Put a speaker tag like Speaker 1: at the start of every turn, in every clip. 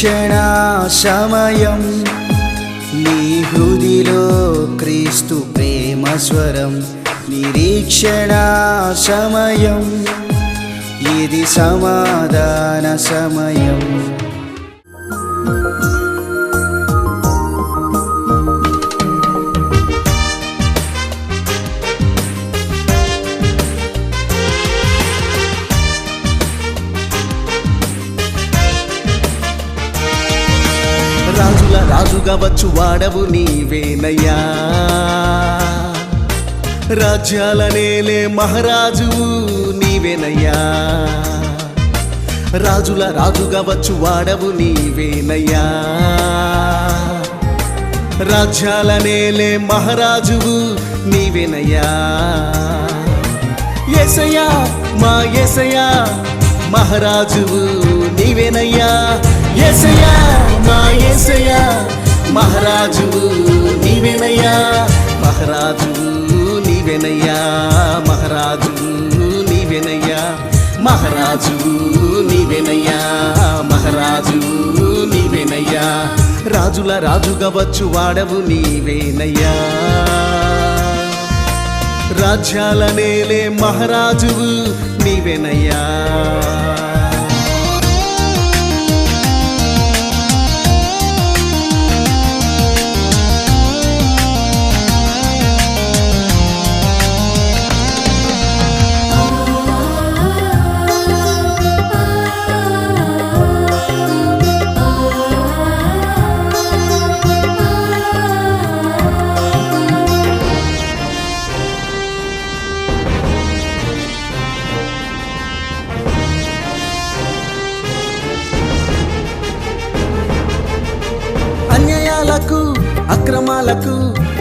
Speaker 1: నిరీక్షణ సమయం నీ హృదిలో క్రీస్తు ప్రేమ స్వరం నిరీక్షణ సమయం ఇది సమాధాన సమయం రాజుల రాజుగా వచ్చు వాడవు నీవేనయ్యా రాజ్యాల నేలే మహారాజువు నీవేనయ్యా రాజుల రాజుగా వచ్చు వాడవు నీవేనయ్యా రాజ్యాల నేలే మహారాజువు నీవేనయ్యా యేసయ్యా మా యేసయ్యా మహారాజువు నీవేనయ్యా యేసయ్యా మా యేసయ్యా మహారాజువు నీవేనయ్యా మహారాజువు నీవేనయ్యా మహారాజువు నీవేనయ్యా మహారాజువు నీవేనయ్యా మహారాజువు నీవేనయ్యా రాజుల రాజుగా వచ్చు వాడవు నీవేనయ్యా రాజ్యాల నేలే మహారాజువు నీవేనయ్యా అన్యాయాలకు అక్రమాలకు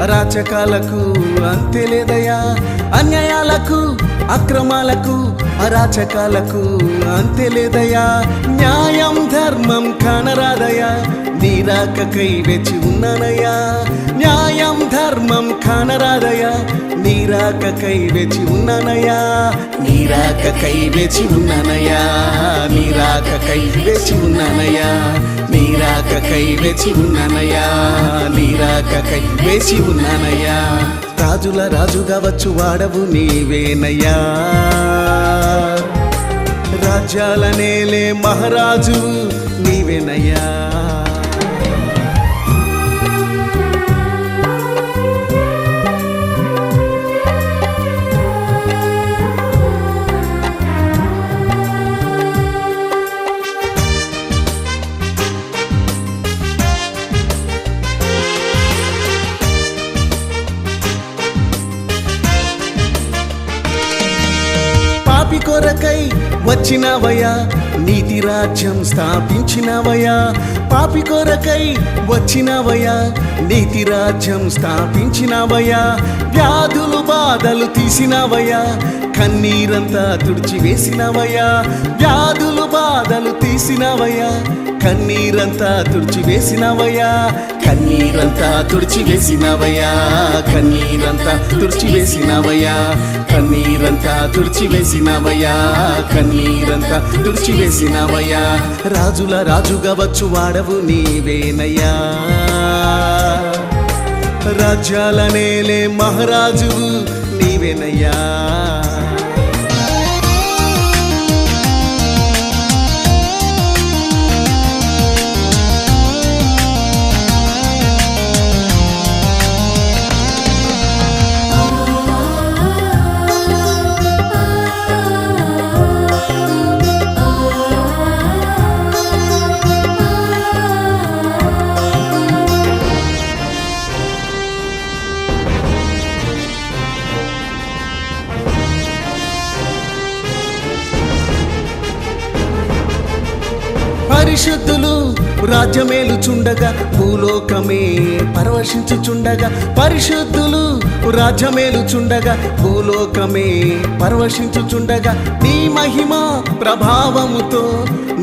Speaker 1: అరాచకాలకు అంతే లేదయ్యా అన్యాయాలకు అక్రమాలకు అరాచకాలకు అంతే లేదయ్యా న్యాయం ధర్మం కానరాదయ్యా నీరాకకై వేచి ఉన్నానయ్యా న్యాయం ధర్మం కానరాదయ్యా నీరాకకై వేచి ఉన్నానయ్యా నీరాకకై వేచి ఉన్నానయ్యా నీరాకకై వేచి ఉన్నానయ్యా నీరాకకై వేచి ఉన్నానయ్యా నీరాకకై వేచి ఉన్నానయ్యా రాజుల రాజుగా వచ్చు వాడవు నీవేనయ్యా రాజ్యాల నేలే మహారాజు నీవేనయ్యా పాపి కొరకై వచ్చినవయ్యా నీతి రాజ్యం స్థాపించినవయ్యా పాపి కొరకై వచ్చినవయ్యా నీతి రాజ్యం స్థాపించినవయ్యా వ్యాధులు బాధలు తీసినవయ్యా కన్నీరంతా తుడిచివేసినవయ్యా వ్యాధులు బాధలు తీసినవయ్యా కన్నీరంతా తుడిచివేసినవయ్యా కన్నీరంతా తుడిచివేసినవయ్యా కన్నీరంతా తుడిచివేసినవయ్యా కన్నీరంతా తుడిచివేసినవయ్యా కన్నీరంతా తుడిచివేసినవయ్యా రాజుల రాజుగా వచ్చు వాడవు నీవేనయ్యా రాజ్యాల నేలే మహారాజువు నీవేనయ్యా పరిశుద్ధులు రాజ్యమేలుచుండగా భూలోకమే పరవశించుచుండగా పరిశుద్ధులు రాజ్యమేలుచుండగా భూలోకమే పరవశించుచుండగా నీ మహిమ ప్రభావముతో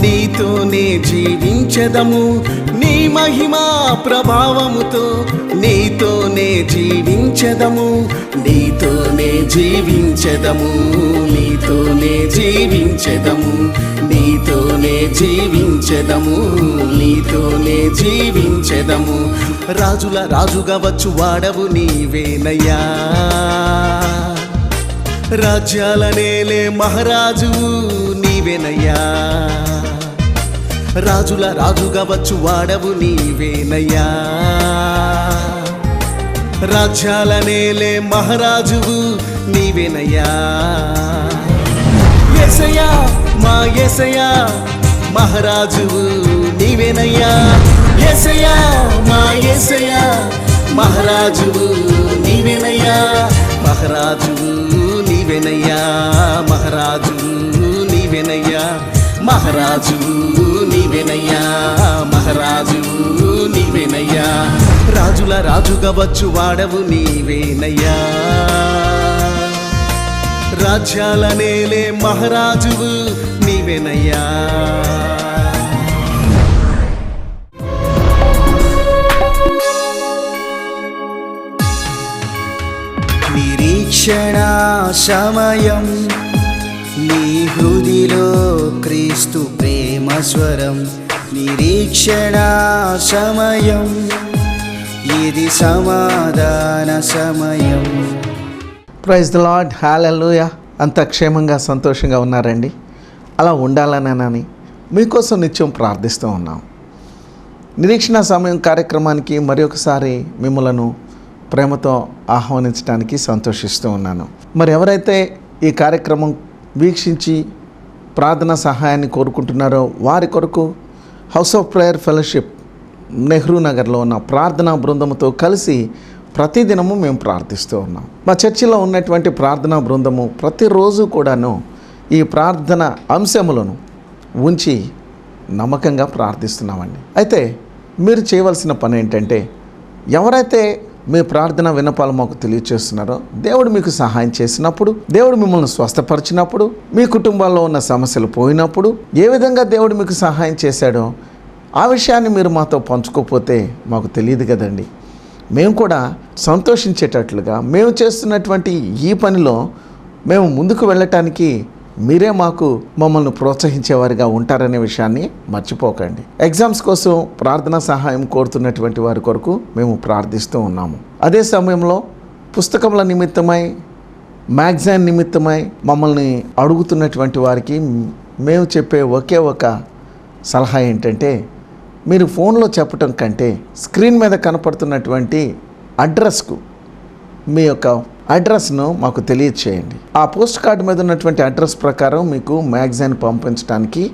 Speaker 1: నీతోనే జీవించెదము నీ మహిమ ప్రభావముతో నీతోనే జీవించెదము నీతోనే జీవించెదము నీతోనే జీవించెదము నీతో నీతోనే జీవించెదము, నీతోనే జీవించెదము. రాజుల రాజుగా వచ్చు వాడవు నీవేనయ్యా, రాజ్యాల నేలే మహారాజు నీవేనయ్యా. రాజుల రాజుగా వచ్చు వాడవు నీవేనయ్యా, రాజ్యాల నేలే మహారాజువు నీవేనయ్యా. యేసయ్యా మా యేసయ్యా మహారాజువు నీవేనయ్యా. యేసయ్యా మా యేసయ్యా మహారాజువు నీవేనయ్యా. మహారాజువు నీవేనయ్యా, మహారాజువు నీవేనయ్యా, మహారాజువు నీవేనయ్యా, మహారాజువు నీవేనయ్యా. రాజుల రాజుగా వచ్చు వాడవు నీవేనయ్యా, రాజ్యాల నేలే మహారాజువు నీవేనయ్యా. నిరీక్షణ సమయం నీ హృదిలో క్రీస్తు ప్రేమ స్వరం. నిరీక్షణ సమయం ఇది సమాధాన సమయం.
Speaker 2: ప్రైజ్ ది లార్డ్, హల్లెలూయా. అంత క్షేమంగా సంతోషంగా ఉన్నారండి? అలా ఉండాలనని మీకోసం నిత్యం ప్రార్థిస్తూ ఉన్నాం. నిరీక్షణ సమయం కార్యక్రమానికి మరి ఒకసారి మిమ్మలను ప్రేమతో ఆహ్వానించడానికి సంతోషిస్తూ ఉన్నాను. మరి ఎవరైతే ఈ కార్యక్రమం వీక్షించి ప్రార్థన సహాయాన్ని కోరుకుంటున్నారో వారి కొరకు house of prayer fellowship Nehru నగర్లో ఉన్న ప్రార్థనా బృందముతో కలిసి ప్రతిదినము మేము ప్రార్థిస్తూ ఉన్నాం. మా చర్చిలో ఉన్నటువంటి ప్రార్థనా బృందము ప్రతిరోజు కూడాను ఈ ప్రార్థన అంశములను ఉంచి నమ్మకంగా ప్రార్థిస్తున్నామండి. అయితే మీరు చేయవలసిన పని ఏంటంటే, ఎవరైతే మీ ప్రార్థన విన్నపాలు మాకు తెలియచేస్తున్నారో, దేవుడు మీకు సహాయం చేసినప్పుడు, దేవుడు మిమ్మల్ని స్వస్థపరిచినప్పుడు, మీ కుటుంబాల్లో ఉన్న సమస్యలు పోయినప్పుడు ఏ విధంగా దేవుడు మీకు సహాయం చేశాడో ఆ విషయాన్ని మీరు మాతో పంచుకోకపోతే మాకు తెలియదు కదండి. మేము కూడా సంతోషించేటట్లుగా మేము చేస్తున్నటువంటి ఈ పనిలో మేము ముందుకు వెళ్ళటానికి మీరే మమ్మల్ని ప్రోత్సహించేవారిగా ఉంటారనే విషయాన్ని మర్చిపోకండి. ఎగ్జామ్స్ కోసం ప్రార్థనా సహాయం కోరుతున్నటువంటి వారి కొరకు మేము ప్రార్థిస్తూ ఉన్నాము. అదే సమయంలో పుస్తకముల నిమిత్తమై, మ్యాగజైన్ నిమిత్తమై మమ్మల్ని అడుగుతున్నటువంటి వారికి మేము చెప్పే ఒకే ఒక సలహా ఏంటంటే, మీరు ఫోన్లో చెప్పటం కంటే స్క్రీన్ మీద కనపడుతున్నటువంటి అడ్రస్కు మీ యొక్క అడ్రస్ను మాకు తెలియచేయండి. ఆ పోస్ట్ కార్డు మీద ఉన్నటువంటి అడ్రస్ ప్రకారం మీకు మ్యాగజైన్ పంపించడానికి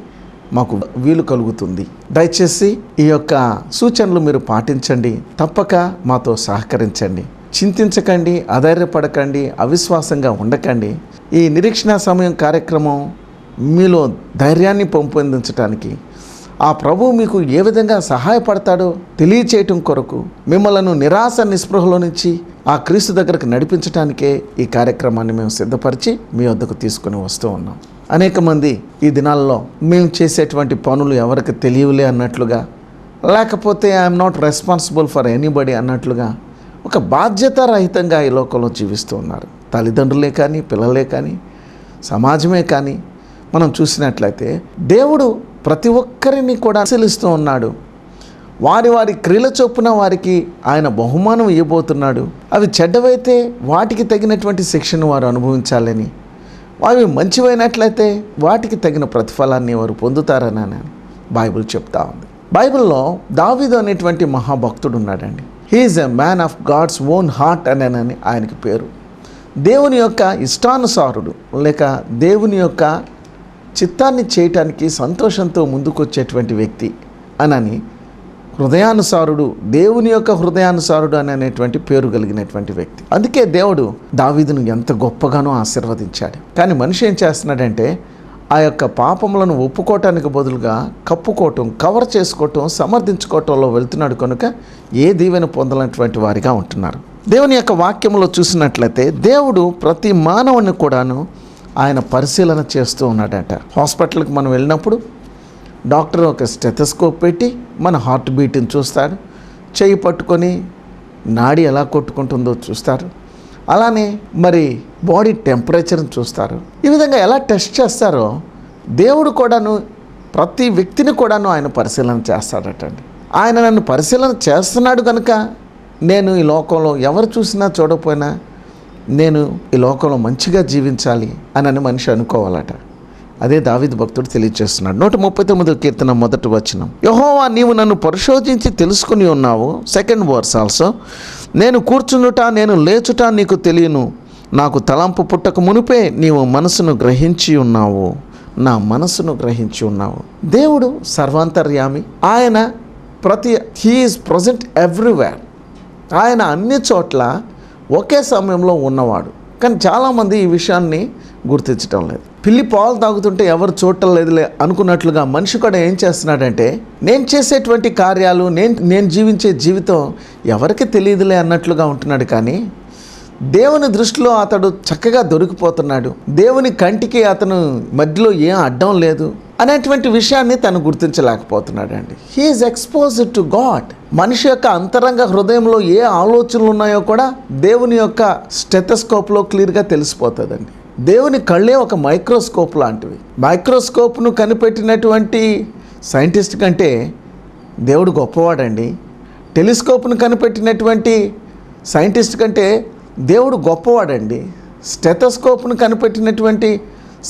Speaker 2: మాకు వీలు కలుగుతుంది. దయచేసి ఈ యొక్క సూచనలు మీరు పాటించండి. తప్పక మాతో సహకరించండి. చింతించకండి, అధైర్యపడకండి, అవిశ్వాసంగా ఉండకండి. ఈ నిరీక్షణ సమయం కార్యక్రమం మీలో ధైర్యాన్ని పెంపొందించడానికి, ఆ ప్రభువు మీకు ఏ విధంగా సహాయపడతాడో తెలియచేయటం కొరకు, మిమ్మల్ని నిరాశ నిస్పృహలో నుంచి ఆ క్రీస్తు దగ్గరకు నడిపించడానికే ఈ కార్యక్రమాన్ని మేము సిద్ధపరిచి మీ వద్దకు తీసుకుని వస్తూ ఉన్నాం. అనేక మంది ఈ దినాల్లో మేము చేసేటువంటి పనులు ఎవరికి తెలియలే అన్నట్లుగా, లేకపోతే I'm not responsible for anybody అన్నట్లుగా ఒక బాధ్యతారహితంగా ఈ లోకంలో జీవిస్తూ ఉన్నారు. తల్లిదండ్రులే కానీ, పిల్లలే కానీ, సమాజమే కానీ మనం చూసినట్లయితే దేవుడు ప్రతి ఒక్కరిని కూడా పరిశీలిస్తూ ఉన్నాడు. వారి వారి క్రియల చొప్పున వారికి ఆయన బహుమానం ఇవ్వబోతున్నాడు. అవి చెడ్డవైతే వాటికి తగినటువంటి శిక్షను వారు అనుభవించాలని, అవి మంచివైనట్లయితే వాటికి తగిన ప్రతిఫలాన్ని వారు పొందుతారని బైబిల్ చెప్తా ఉంది. బైబిల్లో దావీదు అనేటువంటి మహాభక్తుడు ఉన్నాడండి. He's a man of God's own heart అని ఆయనకి పేరు. దేవుని యొక్క ఇష్టానుసారుడు, లేక దేవుని యొక్క చిత్తాన్ని చేయటానికి సంతోషంతో ముందుకొచ్చేటువంటి వ్యక్తి అని హృదయానుసారుడు, దేవుని యొక్క హృదయానుసారుడు అనేటువంటి పేరు కలిగినటువంటి వ్యక్తి. అందుకే దేవుడు దావీదును ఎంత గొప్పగానో ఆశీర్వదించాడు. కానీ మనిషి ఏం చేస్తున్నాడంటే, ఆ యొక్క పాపములను ఒప్పుకోవటానికి బదులుగా కప్పుకోవటం, కవర్ చేసుకోవటం, సమర్థించుకోవటంలో వెళ్తున్నాడు. కనుక ఏ దీవెన పొందలేనటువంటి వారిగా ఉంటున్నారు. దేవుని యొక్క వాక్యంలో చూసినట్లయితే దేవుడు ప్రతి మానవుని కూడాను ఆయన పరిశీలన చేస్తూ ఉన్నాడట. హాస్పిటల్కి మనం వెళ్ళినప్పుడు డాక్టర్ ఒక స్టెథోస్కోప్ పెట్టి మన హార్ట్ బీట్ని చూస్తాడు, చెయ్యి పట్టుకొని నాడి ఎలా కొట్టుకుంటుందో చూస్తారు. అలానే మరి బాడీ టెంపరేచర్ని చూస్తారు. ఈ విధంగా ఎలా టెస్ట్ చేస్తారో దేవుడు కూడాను ప్రతి వ్యక్తిని కూడాను ఆయన పరిశీలన చేస్తాడటండి. ఆయన నన్ను పరిశీలన చేస్తున్నాడు కనుక నేను ఈ లోకంలో ఎవరు చూసినా చూడకపోయినా నేను ఈ లోకంలో మంచిగా జీవించాలి అని మనిషి అనుకోవాలట. అదే దావీదు భక్తుడు తెలియజేస్తున్నాడు. 139 కీర్తన 1వ వచనం, యెహోవా నీవు నన్ను పరిశోధించి తెలుసుకుని ఉన్నావు. సెకండ్ వర్స్ ఆల్సో, నేను కూర్చునుట నేను లేచుట నీకు తెలియను, నాకు తలంపు పుట్టక మునిపే నీవు మనసును గ్రహించి ఉన్నావు, నా మనసును గ్రహించి ఉన్నావు. దేవుడు సర్వాంతర్యామి. ఆయన హీ ఈజ్ ప్రజెంట్ ఎవ్రీవేర్. ఆయన అన్ని చోట్ల ఒకే సమయంలో ఉన్నవాడు. కానీ చాలామంది ఈ విషయాన్ని గుర్తించడం లేదు. పిల్లి పాలు తాగుతుంటే ఎవరు చూడటం లేదులే అనుకున్నట్లుగా మనిషి కూడా ఏం చేస్తున్నాడంటే, నేను చేసేటువంటి కార్యాలు, నేను జీవించే జీవితం ఎవరికి తెలియదులే అన్నట్లుగా ఉంటున్నాడు. కానీ దేవుని దృష్టిలో అతడు చక్కగా దొరికిపోతున్నాడు. దేవుని కంటికి అతను మధ్యలో ఏం అడ్డం లేదు అనేటువంటి విషయాన్ని తను గుర్తించలేకపోతున్నాడు అండి. He is exposed to God. మనిషి యొక్క అంతరంగ హృదయంలో ఏ ఆలోచనలు ఉన్నాయో కూడా దేవుని యొక్క స్టెథోస్కోప్లో క్లియర్గా తెలిసిపోతుందండి. దేవుని కళ్ళే ఒక మైక్రోస్కోప్ లాంటివి. మైక్రోస్కోప్ను కనిపెట్టినటువంటి సైంటిస్ట్ కంటే దేవుడు గొప్పవాడండి. టెలిస్కోప్ను కనిపెట్టినటువంటి సైంటిస్ట్ కంటే దేవుడు గొప్పవాడండి. స్టెథోస్కోప్ను కనిపెట్టినటువంటి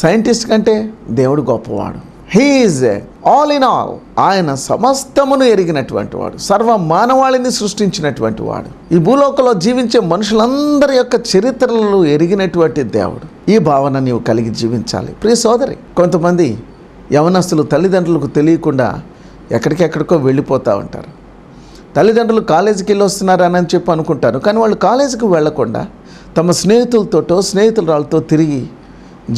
Speaker 2: సైంటిస్ట్ కంటే దేవుడు గొప్పవాడు. He is all in all. ఆయన సమస్తమును ఎరిగినటువంటి వాడు, సర్వ మానవాళిని సృష్టించినటువంటి వాడు, ఈ భూలోకంలో జీవించే మనుషులందరి యొక్క చరిత్రలను ఎరిగినటువంటి దేవుడు. ఈ భావన నీవు కలిగి జీవించాలి ప్రియ సోదరి. కొంతమంది యవనస్తులు తల్లిదండ్రులకు తెలియకుండా ఎక్కడికెక్కడికో వెళ్ళిపోతూ ఉంటారు. తల్లిదండ్రులు కాలేజీకి వెళ్ళి వస్తున్నారని చెప్పి అనుకుంటారు. కానీ వాళ్ళు కాలేజీకి వెళ్లకుండా తమ స్నేహితురాలతో తిరిగి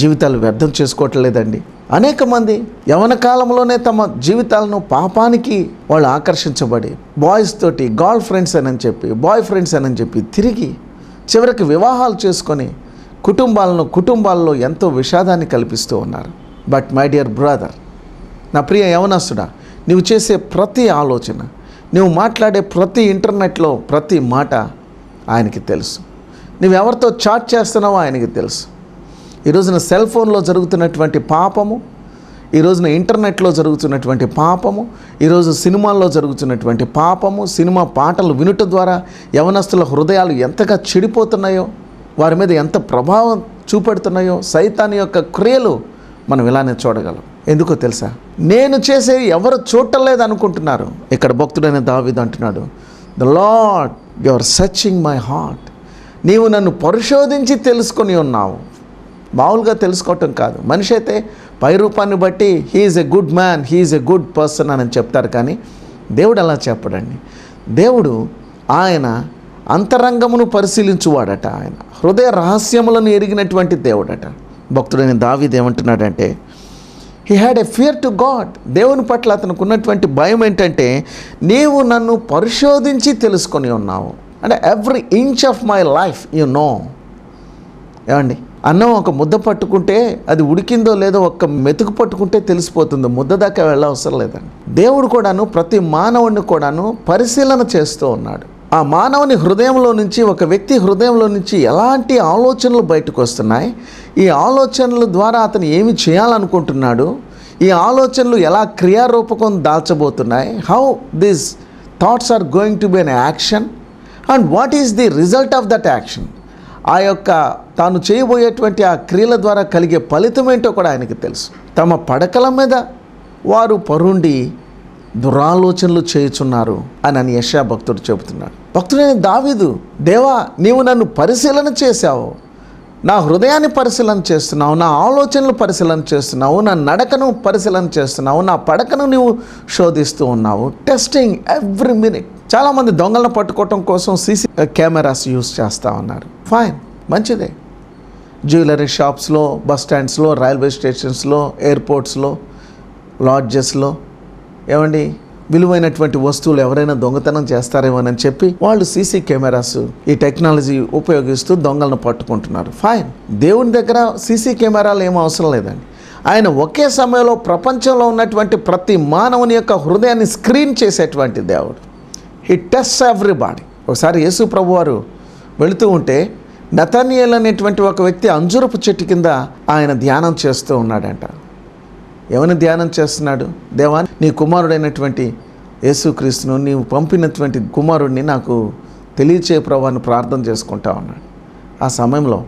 Speaker 2: జీవితాలు వ్యర్థం చేసుకోవట్లేదండి. అనేక మంది యవన కాలంలోనే తమ జీవితాలను పాపానికి వాళ్ళు ఆకర్షించబడి బాయ్స్ తోటి గర్ల్ ఫ్రెండ్స్ అని చెప్పి బాయ్ ఫ్రెండ్స్ అని చెప్పి తిరిగి చివరికి వివాహాలు చేసుకొని కుటుంబాల్లో ఎంతో విషాదాన్ని కల్పిస్తూ ఉన్నారు. బట్ మై డియర్ బ్రదర్, నా ప్రియ యవనస్తుడా, నువ్వు చేసే ప్రతి ఆలోచన, నువ్వు మాట్లాడే ప్రతి ఇంటర్నెట్లో ప్రతి మాట ఆయనకి తెలుసు. నువ్వెవరితో చాట్ చేస్తున్నావో ఆయనకి తెలుసు. ఈ రోజున సెల్ ఫోన్లో జరుగుతున్నటువంటి పాపము, ఈ రోజున ఇంటర్నెట్లో జరుగుతున్నటువంటి పాపము, ఈరోజు సినిమాల్లో జరుగుతున్నటువంటి పాపము, సినిమా పాటలు వినుట ద్వారా యవనస్తుల హృదయాలు ఎంతగా చెడిపోతున్నాయో, వారి మీద ఎంత ప్రభావం చూపెడుతున్నాయో సైతాను యొక్క క్రియలు మనం ఇలానే చూడగలం. ఎందుకో తెలుసా? నేను చేసే ఎవరు చూడలేదు అనుకుంటున్నారు. ఇక్కడ భక్తుడైన దావీదు అంటున్నాడు, the Lord you are searching my heart. నీవు నన్ను పరిశోధించి తెలుసుకొని ఉన్నావు. మామూలుగా తెలుసుకోవటం కాదు. మనిషి అయితే పై రూపాన్ని బట్టి he's a good man, he's a good person అని చెప్తారు. కానీ దేవుడు అలా చెప్పడండి. దేవుడు ఆయన అంతరంగమును పరిశీలించువాడట. ఆయన హృదయ రహస్యములను ఎరిగినటువంటి దేవుడట. భక్తుడైన దావీదు ఏమంటున్నాడంటే, he had a fear to God. దేవుని పట్ల అతనికి ఉన్నటువంటి భయం ఏంటంటే, నీవు నన్ను పరిశోధించి తెలుసుకొని ఉన్నావు. అంటే every inch of my life you know. ఏమండి, అన్నం ఒక ముద్ద పట్టుకుంటే అది ఉడికిందో లేదో ఒక్క మెతుకు పట్టుకుంటే తెలిసిపోతుందో, ముద్ద దాకా వెళ్ళవసరం లేదండి. దేవుడు కూడాను ప్రతి మానవుడిని కూడాను పరిశీలన చేస్తూ ఉన్నాడు. ఆ మానవుని హృదయంలో నుంచి, ఒక వ్యక్తి హృదయంలో నుంచి ఎలాంటి ఆలోచనలు బయటకు వస్తున్నాయి, ఈ ఆలోచనల ద్వారా అతను ఏమి చేయాలనుకుంటున్నాడు, ఈ ఆలోచనలు ఎలా క్రియారూపకం దాల్చబోతున్నాయి, how this thoughts are going to be an action and what is the result of that action. ఆ యొక్క తాను చేయబోయేటువంటి ఆ క్రియల ద్వారా కలిగే ఫలితం ఏంటో కూడా ఆయనకి తెలుసు. తమ పడకల మీద వారు పరుండి దురాలోచనలు చేయుచున్నారు అని యెషయా భక్తుడు చెబుతున్నాడు. భక్తుడైన దావీదు, దేవా నీవు నన్ను పరిశీలన చేశావు, నా హృదయాన్ని పరిశీలన చేస్తున్నావు, నా ఆలోచనలు పరిశీలన చేస్తున్నావు, నా నడకను పరిశీలన చేస్తున్నావు, నా పడకను నీవు శోధిస్తూ ఉన్నావు. Testing every minute. చాలామంది దొంగలను పట్టుకోవటం కోసం సీసీ కెమెరాస్ యూజ్ చేస్తూ ఉన్నారు. ఫైన్, మంచిదే. జ్యువెలరీ షాప్స్లో, బస్ స్టాండ్స్లో, రైల్వే స్టేషన్స్లో, ఎయిర్పోర్ట్స్లో, లాడ్జెస్లో ఏమండి విలువైనటువంటి వస్తువులు ఎవరైనా దొంగతనం చేస్తారేమోనని చెప్పి వాళ్ళు సీసీ కెమెరాస్, ఈ టెక్నాలజీ ఉపయోగిస్తూ దొంగలను పట్టుకుంటున్నారు. ఫైన్. దేవుని దగ్గర సీసీ కెమెరాలు ఏమీ అవసరం లేదండి. ఆయన ఒకే సమయంలో ప్రపంచంలో ఉన్నటువంటి ప్రతి మానవుని యొక్క హృదయాన్ని స్క్రీన్ చేసేటువంటి దేవుడు. He tests everybody. ఒకసారి యేసు ప్రభు వారు వెళుతూ ఉంటే నతనయేలు అనేటువంటి ఒక వ్యక్తి అంజూరపు చెట్టు కింద ఆయన ధ్యానం చేస్తూ ఉన్నాడంట. ఏమని ధ్యానం చేస్తున్నాడు? దేవా, నీ కుమారుడైనటువంటి యేసుక్రీస్తును, నీవు పంపినటువంటి కుమారుడిని నాకు తెలియచే ప్రభు అని ప్రార్థన చేసుకుంటా ఉన్నాడు. ఆ సమయంలో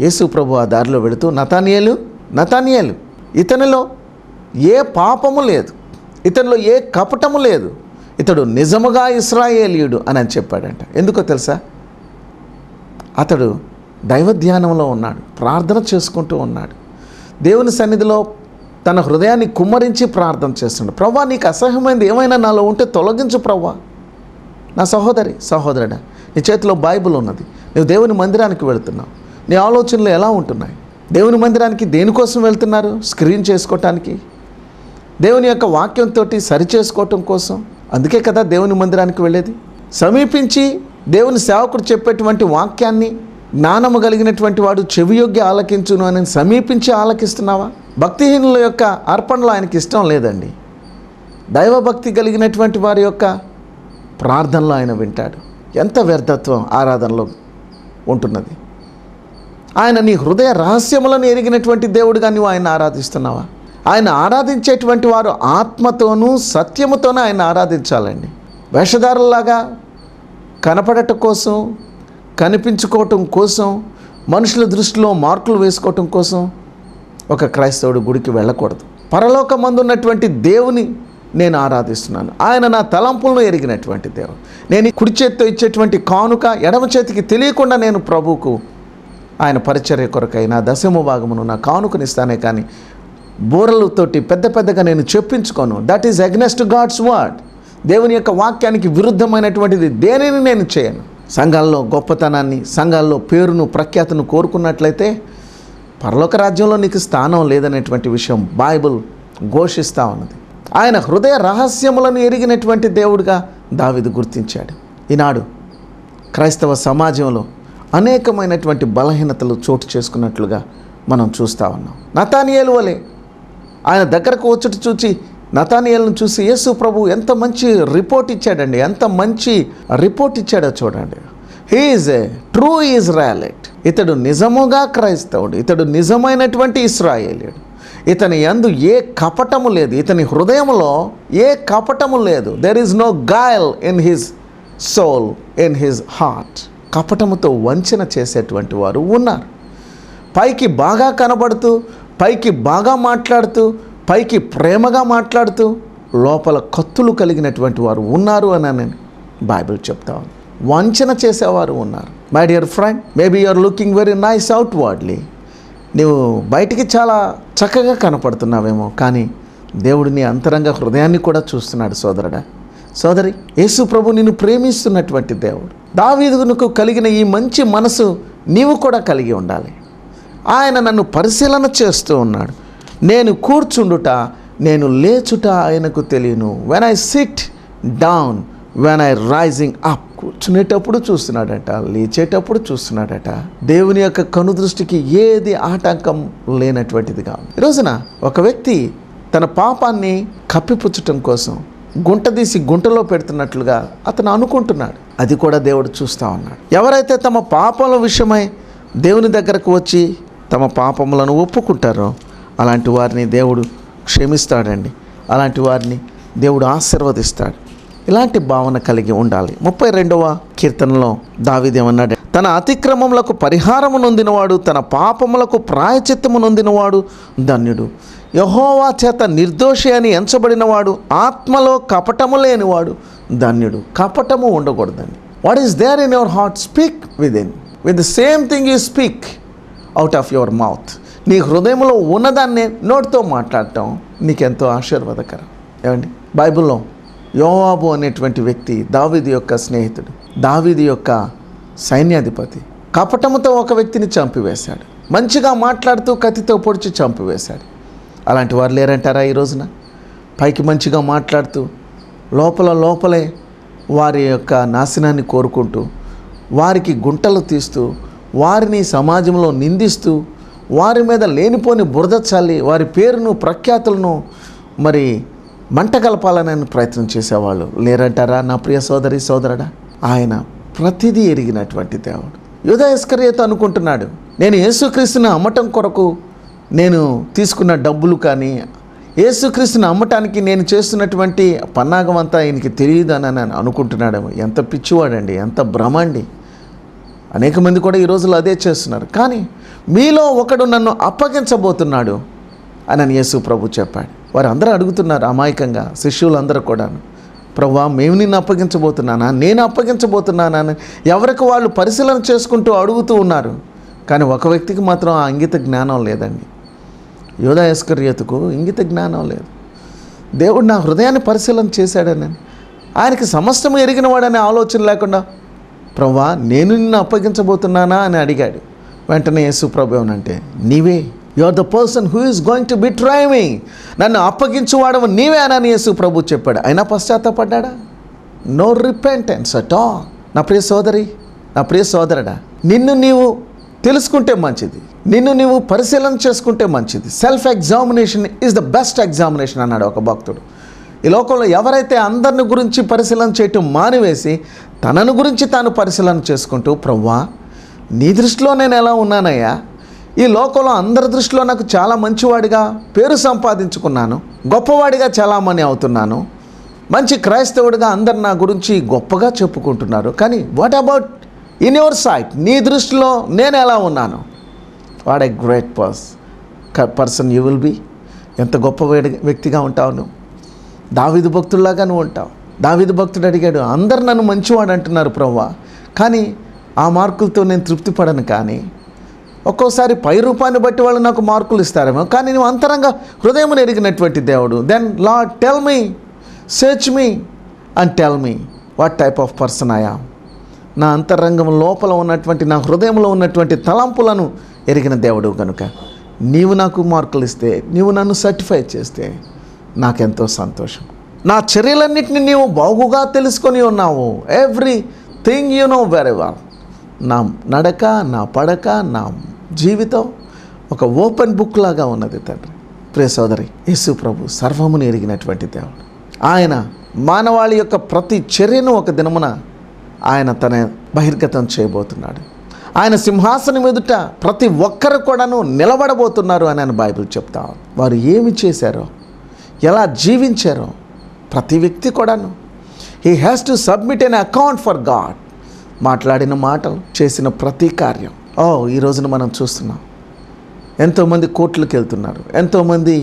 Speaker 2: యేసు ప్రభు ఆ దారిలో వెళుతూ, నతానియేలు, ఇతనిలో ఏ పాపము లేదు, ఇతనిలో ఏ కపటము లేదు, ఇతడు నిజముగా ఇశ్రాయేలీయుడు అని చెప్పాడంట. ఎందుకో తెలుసా? అతడు దైవ ధ్యానంలో ఉన్నాడు, ప్రార్థన చేసుకుంటూ ఉన్నాడు, దేవుని సన్నిధిలో తన హృదయాన్ని కుమ్మరించి ప్రార్థన చేస్తున్నాడు. ప్రభా, నీకు అసహ్యమైనది ఏమైనా నాలో ఉంటే తొలగించు ప్రభా. నా సహోదరుడా, నీ చేతిలో బైబిల్ ఉన్నది, నువ్వు దేవుని మందిరానికి వెళుతున్నావు, నీ ఆలోచనలు ఎలా ఉంటున్నాయి? దేవుని మందిరానికి దేనికోసం వెళ్తున్నారు? స్క్రీన్ చేసుకోవటానికి, దేవుని యొక్క వాక్యంతో సరి చేసుకోవటం కోసం. అందుకే కదా దేవుని మందిరానికి వెళ్ళేది. సమీపించి దేవుని సేవకుడు చెప్పేటువంటి వాక్యాన్ని జ్ఞానము కలిగినటువంటి వాడు చెవియొగ్గి ఆలకించును అని సమీపించి ఆలకిస్తున్నావా? భక్తిహీనుల యొక్క అర్పణలు ఆయనకి ఇష్టం లేదండి. దైవభక్తి కలిగినటువంటి వారి యొక్క ప్రార్థనలో ఆయన వింటాడు. ఎంత వ్యర్థత్వం ఆరాధనలో ఉంటున్నది. ఆయన నీ హృదయ రహస్యములను ఎరిగినటువంటి దేవుడుగా నువ్వు ఆయన ఆరాధిస్తున్నావా? ఆయన ఆరాధించేటువంటి వారు ఆత్మతోనూ సత్యముతోనూ ఆయన ఆరాధించాలండి. వేషధారులాగా కనపడటం కోసం, కనిపించుకోవటం కోసం, మనుషుల దృష్టిలో మార్కులు వేసుకోవటం కోసం ఒక క్రైస్తవుడు గుడికి వెళ్ళకూడదు. పరలోకమందున్నటువంటి దేవుని నేను ఆరాధిస్తున్నాను. ఆయన నా తలంపులను ఎరిగినటువంటి దేవుడు. నేను కుడి చేతితో ఇచ్చేటువంటి కానుక ఎడమ చేతికి తెలియకుండా నేను ప్రభువుకు ఆయన పరిచర్య కొరకై నా దశమ భాగమును నా కానుకనిస్తానే కానీ బోరలతోటి పెద్దగా నేను చెప్పించుకోను. That is against God's word. దేవుని యొక్క వాక్యానికి విరుద్ధమైనటువంటిది దేనిని నేను చేయను. సంఘాల్లో గొప్పతనాన్ని, సంఘాల్లో పేరును, ప్రఖ్యాతను కోరుకున్నట్లయితే పరలోక రాజ్యంలో నీకు స్థానం లేదనేటువంటి విషయం బైబిల్ ఘోషిస్తూ ఉన్నది. ఆయన హృదయ రహస్యములను ఎరిగినటువంటి దేవుడిగా దావీదు గుర్తించాడు. ఈనాడు క్రైస్తవ సమాజంలో అనేకమైనటువంటి బలహీనతలు చోటు చేసుకున్నట్లుగా మనం చూస్తూ ఉన్నాం. నతానియేలు వలె ఆయన దగ్గరకు వచ్చుట చూచి నతానియేలును చూసి యేసు ప్రభు ఎంత మంచి రిపోర్ట్ ఇచ్చాడండి, ఎంత మంచి రిపోర్ట్ ఇచ్చాడో చూడండి. He is a true Israelite. ఇతడు నిజముగా క్రైస్తవుడు, ఇతడు నిజమైనటువంటి ఇశ్రాయేలీయుడు. ఇతని యందు ఏ కపటము లేదు, ఇతని హృదయంలో ఏ కపటము లేదు. There is no guile in his soul, in his heart. కపటముతో వంచన చేసేటువంటి వారు ఉన్నారు. పైకి బాగా కనబడుతూ, పైకి బాగా మాట్లాడుతూ, పైకి ప్రేమగా మాట్లాడుతూ లోపల కత్తులు కలిగినటువంటి వారు ఉన్నారు అని బైబిల్ చెప్తా ఉంది. వంచన చేసేవారు ఉన్నారు. My dear friend, maybe you are looking very nice outwardly. నీవు బయటికి చాలా చక్కగా కనపడుతున్నావేమో, కానీ దేవుడు నీ అంతరంగ హృదయాన్ని కూడా చూస్తున్నాడు. సోదరుడా, సోదరి, యేసు ప్రభు నిన్ను ప్రేమిస్తున్నటువంటి దేవుడు. దావీదుకు కలిగిన ఈ మంచి మనసు నీవు కూడా కలిగి ఉండాలి. ఆయన నన్ను పరిశీలన చేస్తూ ఉన్నాడు. నేను కూర్చుండుట, నేను లేచుట ఆయనకు తెలియను. When I sit down, when I rising up. కూర్చునేటప్పుడు చూస్తున్నాడట, లేచేటప్పుడు చూస్తున్నాడట. దేవుని యొక్క కనుదృష్టికి ఏది ఆటంకం లేనటువంటిదిగా ఉంది. ఈ రోజున ఒక వ్యక్తి తన పాపాన్ని కప్పిపుచ్చటం కోసం గుంట తీసి గుంటలో పెడుతున్నట్లుగా అతను అనుకుంటున్నాడు. అది కూడా దేవుడు చూస్తూ ఉన్నాడు. ఎవరైతే తమ పాపముల విషయమై దేవుని దగ్గరకు వచ్చి తమ పాపములను ఒప్పుకుంటారో అలాంటి వారిని దేవుడు క్షమిస్తాడండి. అలాంటి వారిని దేవుడు ఆశీర్వదిస్తాడు. ఇలాంటి భావన కలిగి ఉండాలి. 32వ కీర్తనలో దావీదు ఏమన్నాడు? తన అతిక్రమములకు పరిహారము నొందినవాడు, తన పాపములకు ప్రాయచిత్తము నొందినవాడు ధన్యుడు. యెహోవా చేత నిర్దోషి అని ఎంచబడినవాడు, ఆత్మలో కపటము లేనివాడు ధన్యుడు. కపటము ఉండకూడదండి. What is there in your heart, speak within. With the same thing you speak out of your mouth. నీ హృదయంలో ఉన్నదాన్ని నోటితో మాట్లాడటం నీకెంతో ఆశీర్వాదకరం. ఏమండి, బైబిల్లో యోవాబు అనేటువంటి వ్యక్తి దావీదు యొక్క స్నేహితుడు, దావీదు యొక్క సైన్యాధిపతి. కపటముతో ఒక వ్యక్తిని చంపివేశాడు. మంచిగా మాట్లాడుతూ కత్తితో పొడిచి చంపివేశాడు. అలాంటి వారు లేరంటారా ఈ రోజున? పైకి మంచిగా మాట్లాడుతూ లోపలే వారి యొక్క నాశనాన్ని కోరుకుంటూ, వారికి గుంటలు తీస్తూ, వారిని సమాజంలో నిందిస్తూ, వారి మీద లేనిపోని బురద చల్లి వారి పేరును, ప్రఖ్యాతులను మరి మంట కలపాలనే ప్రయత్నం చేసేవాళ్ళు లేరంటారా నా ప్రియ సోదరి సోదరుడా? ఆయన ప్రతిదీ ఎరిగినటువంటి దేవుడు. యూదా ఇస్కరియోతు అనుకుంటున్నాడు, నేను యేసుక్రీస్తుని అమ్మటం కొరకు నేను తీసుకున్న డబ్బులు కానీ, యేసుక్రీస్తుని నమ్మటానికి నేను చేస్తున్నటువంటి పన్నాగం అంతా ఆయనకి తెలియదని నేను అనుకుంటున్నాడేమో. ఎంత పిచ్చివాడండి, ఎంత భ్రమ అండి. అనేక మంది కూడా ఈ రోజుల్లో అదే చేస్తున్నారు. కానీ మీలో ఒకడు నన్ను అప్పగించబోతున్నాడు అని యేసు ప్రభు చెప్పాడు. వారు అందరూ అడుగుతున్నారు అమాయకంగా, శిష్యులందరూ కూడాను, ప్రభువా మేము నిన్ను అప్పగించబోతున్నానా, నేను అప్పగించబోతున్నానా అని ఎవరికి వాళ్ళు పరిశీలన చేసుకుంటూ అడుగుతూ ఉన్నారు. కానీ ఒక వ్యక్తికి మాత్రం ఆ ఇంగిత జ్ఞానం లేదండి. యూదా ఇస్కరియోతుకు ఇంగిత జ్ఞానం లేదు. దేవుడు నా హృదయాన్ని పరిశీలన చేశాడని, ఆయనకి సమస్తం ఎరిగిన వాడనే ఆలోచన లేకుండా ప్రభువా నేను నిన్ను అప్పగించబోతున్నానా అని అడిగాడు. వెంటనే యేసు ప్రభు ఏమనంటే, నీవే, you are the person who is going to betray me, నన్ను అప్పగించువాడవు నీవే అని యేసు ప్రభు చెప్పాడు. అయినా పశ్చాత్తపడ్డా? No repentance at all. నా ప్రియ సోదరి, నా ప్రియ సోదరుడా, నిన్ను నీవు తెలుసుకుంటే మంచిది, నిన్ను నీవు పరిశీలన చేసుకుంటే మంచిది. Self examination is the best examination అన్నాడు ఒక భక్తుడు. ఈ లోకంలో ఎవరైతే అందరిని గురించి పరిశీలన చేయటం మానివేసి తనను గురించి తాను పరిశీలన చేసుకుంటూ, ప్రభువా నీ దృష్టిలో నేను ఎలా ఉన్నానయ్యా, ఈ లోకంలో అందరి దృష్టిలో నాకు చాలా మంచివాడిగా పేరు సంపాదించుకున్నాను, గొప్పవాడిగా చాలామంది అవుతున్నాను, మంచి క్రైస్తవుడిగా అందరు నా గురించి గొప్పగా చెప్పుకుంటున్నారు, కానీ what about in your sight, నీ దృష్టిలో నేను ఎలా ఉన్నాను? What a great person you will be. ఎంత గొప్ప వ్యక్తిగా ఉంటావు నువ్వు. దావీదు భక్తుల్లాగా నువ్వు ఉంటావు. దావీదు భక్తుడు అడిగాడు, అందరు నన్ను మంచివాడు అంటున్నారు ప్రభువా, కానీ ఆ మార్కులతో నేను తృప్తి పడను. కానీ ఒక్కోసారి పై రూపాన్ని బట్టి వాళ్ళు నాకు మార్కులు ఇస్తారేమో, కానీ నువ్వు అంతరంగా హృదయం ఎరిగినటువంటి దేవుడు. Then Lord tell me, search me and tell me what type of person I am. నా అంతరంగం లోపల ఉన్నటువంటి, నా హృదయంలో ఉన్నటువంటి తలంపులను ఎరిగిన దేవుడు కనుక నీవు నాకు మార్కులు ఇస్తే, నీవు నన్ను సర్టిఫై చేస్తే నాకెంతో సంతోషం. నా చర్యలన్నింటినీ నీవు బాగుగా తెలుసుకొని ఉన్నావు. Everything you know very well. నా నడక, నా పడక, నా జీవితం ఒక ఓపెన్ బుక్ లాగా ఉన్నది తండ్రి. ప్రియ సోదరి, యేసు ప్రభు సర్వమును ఎరిగినటువంటి దేవుడు. ఆయన మానవాళి యొక్క ప్రతి చర్యను ఒక దినమున ఆయన తన బహిర్గతం చేయబోతున్నాడు. ఆయన సింహాసనం ఎదుట ప్రతి ఒక్కరు కూడాను నిలబడబోతున్నారు అని ఆయన బైబిల్ చెప్తా. వారు ఏమి చేశారో, ఎలా జీవించారో ప్రతి వ్యక్తి కూడాను he has to submit N account for God. మాట్లాడిన మాటలు, చేసిన ప్రతి కార్యం. ఈ రోజున మనం చూస్తున్నాం, ఎంతోమంది కోర్టులకు వెళ్తున్నారు, ఎంతోమంది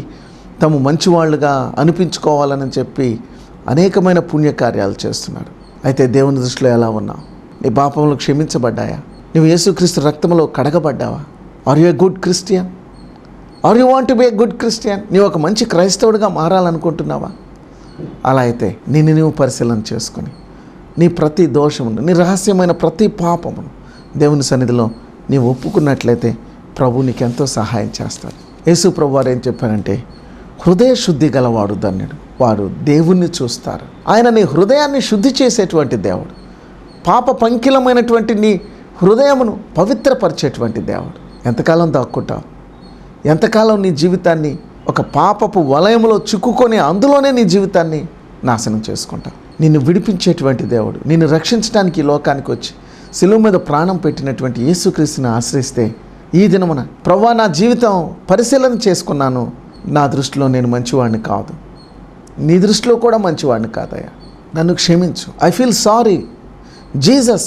Speaker 2: తాము మంచివాళ్ళుగా అనిపించుకోవాలని చెప్పి అనేకమైన పుణ్యకార్యాలు చేస్తున్నారు. అయితే దేవుని దృష్టిలో ఎలా ఉన్నావు? నీ పాపములు క్షమించబడ్డాయా? నువ్వు యేసుక్రీస్తు రక్తంలో కడగబడ్డావా? Are you a good Christian? Are you want to be a good Christian? నీవు ఒక మంచి క్రైస్తవుడిగా మారాలనుకుంటున్నావా? అలా అయితే నిన్ను నీవు పరిశీలన చేసుకొని నీ ప్రతి దోషమును, నీ రహస్యమైన ప్రతి పాపమును దేవుని సన్నిధిలో నీవు ఒప్పుకున్నట్లయితే ప్రభు నీకెంతో సహాయం చేస్తాడు. యేసు ప్రభు వారు ఏం చెప్పారంటే, హృదయ శుద్ధి గలవాడు ధన్యుడు, వారు దేవుణ్ణి చూస్తారు. ఆయన నీ హృదయాన్ని శుద్ధి చేసేటువంటి దేవుడు. పాప పంకిలమైనటువంటి నీ హృదయమును పవిత్రపరిచేటువంటి దేవుడు. ఎంతకాలం దాక్కుంటావు? ఎంతకాలం నీ జీవితాన్ని ఒక పాపపు వలయంలో చిక్కుకొని అందులోనే నీ జీవితాన్ని నాశనం చేసుకుంటావు? నిన్ను విడిపించేటువంటి దేవుడు, నిన్ను రక్షించడానికి ఈ లోకానికి వచ్చి శిలువ మీద ప్రాణం పెట్టినటువంటి యేసుక్రీస్తుని ఆశ్రయిస్తే ఈ దినమున, ప్రభువా నా జీవితం పరిశీలన చేసుకున్నాను, నా దృష్టిలో నేను మంచివాడిని కాదు, నీ దృష్టిలో కూడా మంచివాడిని కాదయ్యా, నన్ను క్షమించు. I feel sorry Jesus,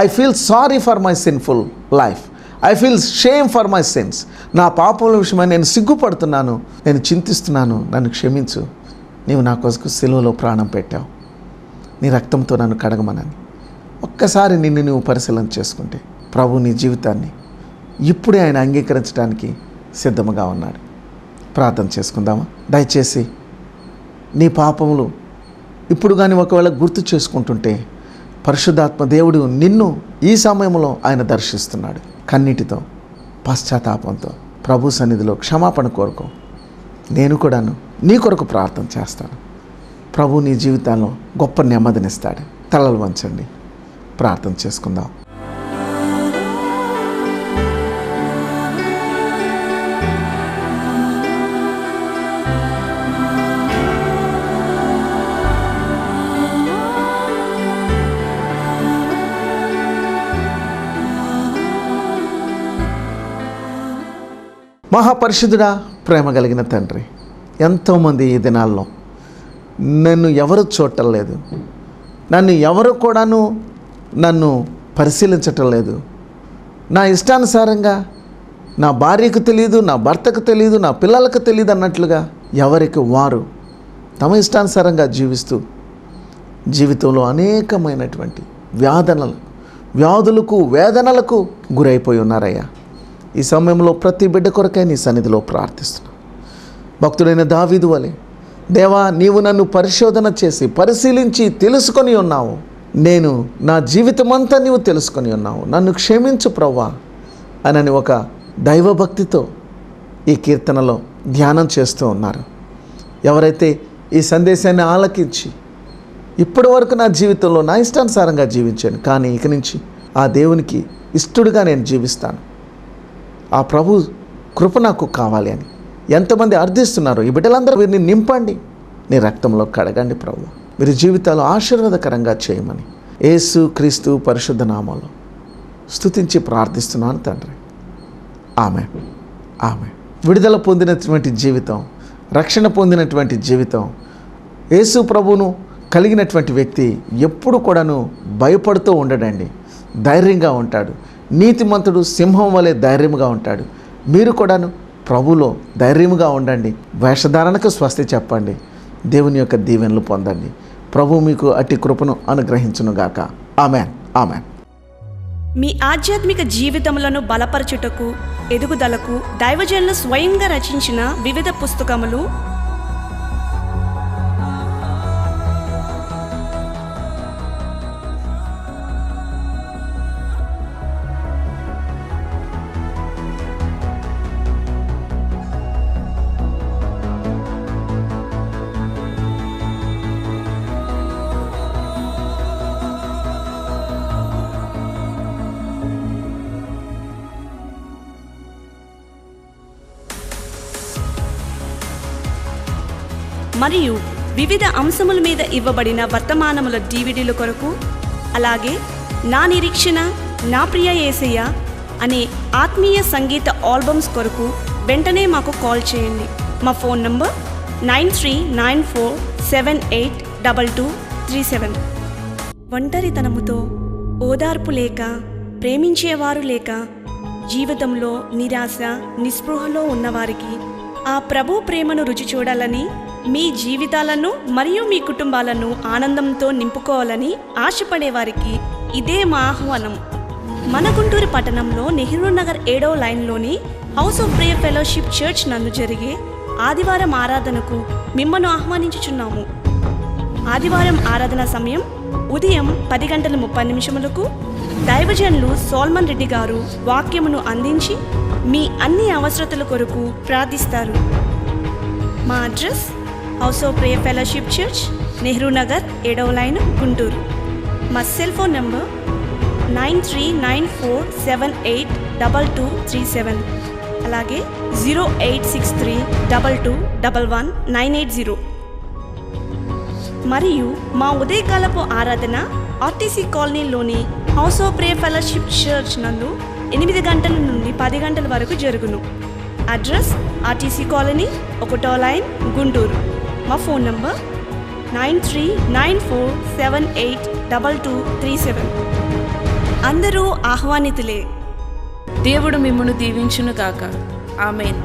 Speaker 2: I feel sorry for my sinful life, I feel shame for my since. నా పాపముల విషయమై నేను సిగ్గుపడుతున్నాను, నేను చింతిస్తున్నాను, నన్ను క్షమించు. నీవు నా కోసం సిలువలో ప్రాణం పెట్టావు, నీ రక్తంతో నన్ను కడగమనని ఒక్కసారి నిన్ను నువ్వు పరిశీలన చేసుకుంటే ప్రభు నీ జీవితాన్ని ఇప్పుడే ఆయన అంగీకరించడానికి సిద్ధముగా ఉన్నాడు. ప్రార్థన చేసుకుందామా? దయచేసి నీ పాపములు ఇప్పుడు కానీ ఒకవేళ గుర్తు చేసుకుంటుంటే పరిశుద్ధాత్మ దేవుడు నిన్ను ఈ సమయంలో ఆయన దర్శిస్తున్నాడు. కన్నీటితో, పశ్చాత్తాపంతో ప్రభు సన్నిధిలో క్షమాపణ కోరుకో. నేను కూడాను నీ కొరకు ప్రార్థన చేస్తాను. ప్రభు నీ జీవితాల్లో గొప్ప నెమ్మదినిస్తాడు. తలలు వంచండి, ప్రార్థన చేసుకుందాం. మహాపరిశుద్ధుడా, ప్రేమ కలిగిన తండ్రి, ఎంతోమంది ఈ దినాల్లో నన్ను ఎవరు చూడటం లేదు, నన్ను ఎవరు కూడాను నన్ను పరిశీలించటం లేదు, నా ఇష్టానుసారంగా నా భార్యకు తెలియదు, నా భర్తకు తెలియదు, నా పిల్లలకు తెలియదు అన్నట్లుగా ఎవరికి వారు తమ ఇష్టానుసారంగా జీవిస్తూ జీవితంలో అనేకమైనటువంటి వ్యాధులకు వేదనలకు గురైపోయి ఉన్నారయ్యా. ఈ సమయంలో ప్రతి బిడ్డ కొరకై నీ సన్నిధిలో ప్రార్థిస్తున్నాను. భక్తుడైన దావీదు వలె, దేవా నీవు నన్ను పరిశోధన చేసి పరిశీలించి తెలుసుకొని ఉన్నావు, నేను నా జీవితమంతా నీవు తెలుసుకొని ఉన్నావు, నన్ను క్షమించు ప్రభువా అని ఒక దైవభక్తితో ఈ కీర్తనలో ధ్యానం చేస్తూ ఉన్నారు. ఎవరైతే ఈ సందేశాన్ని ఆలకించి ఇప్పటి వరకు నా జీవితంలో నా ఇష్టానుసారంగా జీవించాను, కానీ ఇక నుంచి ఆ దేవునికి ఇష్టడుగా నేను జీవిస్తాను, ఆ ప్రభు కృప నాకు కావాలి అని ఎంతమంది అర్థిస్తున్నారు, ఈ బిడ్డలందరూ వీరిని నింపండి, నీ రక్తంలో కడగండి ప్రభు, వీరి జీవితాలు ఆశీర్వాదకరంగా చేయమని యేసు క్రీస్తు పరిశుద్ధ నామంలో స్తుతించి ప్రార్థిస్తున్నాను తండ్రి. ఆమేన్. ఆమేన్. విడుదల పొందినటువంటి జీవితం, రక్షణ పొందినటువంటి జీవితం, యేసు ప్రభువును కలిగినటువంటి వ్యక్తి ఎప్పుడు కూడాను భయపడుతూ ఉండడండి, ధైర్యంగా ఉంటాడు. నీతిమంతుడు సింహం వలె ధైర్యంగా ఉంటాడు. మీరు కూడాను ప్రభులో ధైర్యముగా ఉండండి. వేషధారణకు స్వస్తి చెప్పండి. దేవుని యొక్క దీవెనలు పొందండి. ప్రభు మీకు అట్టి కృపను అనుగ్రహించునుగాక. ఆమెన్. ఆమెన్.
Speaker 3: మీ ఆధ్యాత్మిక జీవితములను బలపరచుటకు, ఎదుగుదలకు దైవజనులు స్వయంగా రచించిన వివిధ పుస్తకములు, మరియు వివిధ అంశముల మీద ఇవ్వబడిన వర్తమానముల డివిడీల కొరకు, అలాగే నా నిరీక్షణ, నా ప్రియ యేసయ్య అనే ఆత్మీయ సంగీత ఆల్బమ్స్ కొరకు వెంటనే మాకు కాల్ చేయండి. మా ఫోన్ నంబర్ 9394782237. ఒంటరితనముతో, ఓదార్పు లేక, ప్రేమించేవారు లేక, జీవితంలో నిరాశ నిస్పృహలో ఉన్నవారికి ఆ ప్రభు ప్రేమను రుచి చూడాలని, మీ జీవితాలను మరియు మీ కుటుంబాలను ఆనందంతో నింపుకోవాలని ఆశపడేవారికి ఇదే మా ఆహ్వానం. మన గుంటూరు పట్టణంలో నెహ్రూ నగర్ 7వ లైన్లోని house of prayer fellowship church నందు జరిగే ఆదివారం ఆరాధనకు మిమ్మల్ని ఆహ్వానించుచున్నాము. ఆదివారం ఆరాధన సమయం ఉదయం 10:30 దైవజనులు సోల్మన్ రెడ్డి గారు వాక్యమును అందించి మీ అన్ని అవసరతల కొరకు ప్రార్థిస్తారు. మా address house of prayer fellowship church, Nehru Nagar 7వ లైన్, గుంటూరు. మా సెల్ ఫోన్ నంబర్ 9394782237, అలాగే 08632211980. మరియు మా ఉదయకాలపు ఆరాధన ఆర్టీసీ కాలనీలోని house of prayer fellowship church నందు 8 గంటల నుండి 10 గంటల వరకు జరుగును. అడ్రస్ ఆర్టీసీ కాలనీ 1వ లైన్, గుంటూరు. మా ఫోన్ నంబర్ 9394782237. అందరూ ఆహ్వానితులే.
Speaker 4: దేవుడు మిమ్మును దీవించును గాక. ఆమేన్.